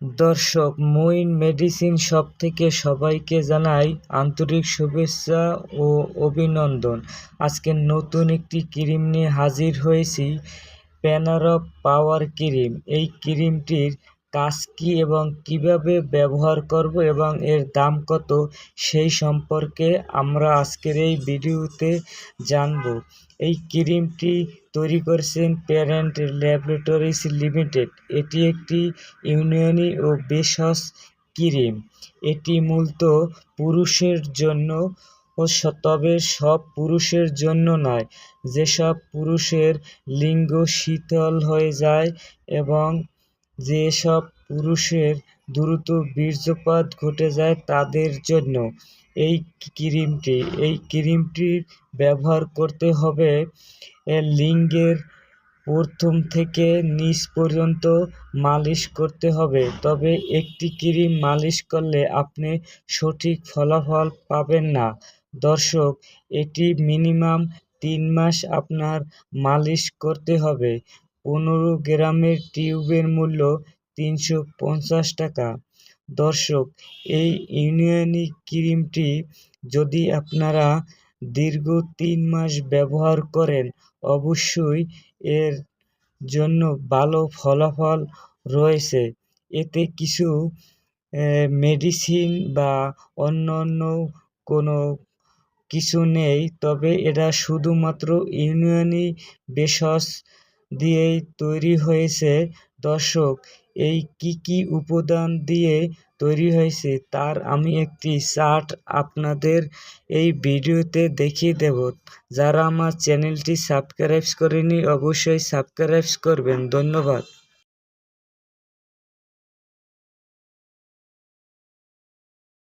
দর্শক, Muin medicine shop থেকে সবাইকে জানাই আন্তরিক শুভেচ্ছা ও অভিনন্দন। আজকে নতুন একটি ক্রিম নিয়ে হাজির হয়েছি, প্যানারব পাওয়ার ক্রিম। এই ক্রিমটির কাজ কী এবং কিভাবে ব্যবহার করব এবং এর দাম কত, সেই সম্পর্কে আমরা আজকের এই ভিডিওতে জানব। এই ক্রিমটি তৈরি করেছেন প্যারেন্ট ল্যাবরেটরিজ লিমিটেড। এটি একটি ইউনানি ও ভেষজ ক্রিম। এটি মূলত পুরুষের জন্য, তবে সব পুরুষের জন্য নয়। যেসব পুরুষের লিঙ্গ শীতল হয়ে যায় এবং যেসব পুরুষের দ্রুত বীর্যপাত ঘটে যায় তাদের জন্য এই ক্রিমটি ব্যবহার করতে হবে লিঙ্গের প্রথম থেকে নিচ পর্যন্ত মালিশ করতে হবে। তবে একটি ক্রিম মালিশ করলে আপনি সঠিক ফলাফল পাবেন না। দর্শক, এটি মিনিমাম 3 মাস আপনার মালিশ করতে হবে। 15 গ্রামের টিউবের মূল্য 350 টাকা। দর্শক, এই ইউনানি ক্রিমটি যদি আপনারা দীর্ঘ 3 মাস ব্যবহার করেন, অবশ্যই এর জন্য ভালো ফলাফল রয়েছে। এতে কিছু মেডিসিন বা অন্য কোনো কিছু নেই, তবে এটা শুধুমাত্র ইউনানি ভেষজ দিয়েই তৈরি হয়েছে। দর্শক, এই কি উপাদান দিয়ে তৈরি হয়েছে তার আমি একটি চার্ট আপনাদের এই ভিডিওতে দেখিয়ে দেব। যারা আমার চ্যানেলটি সাবস্ক্রাইব করেনি অবশ্যই সাবস্ক্রাইব করবেন। ধন্যবাদ।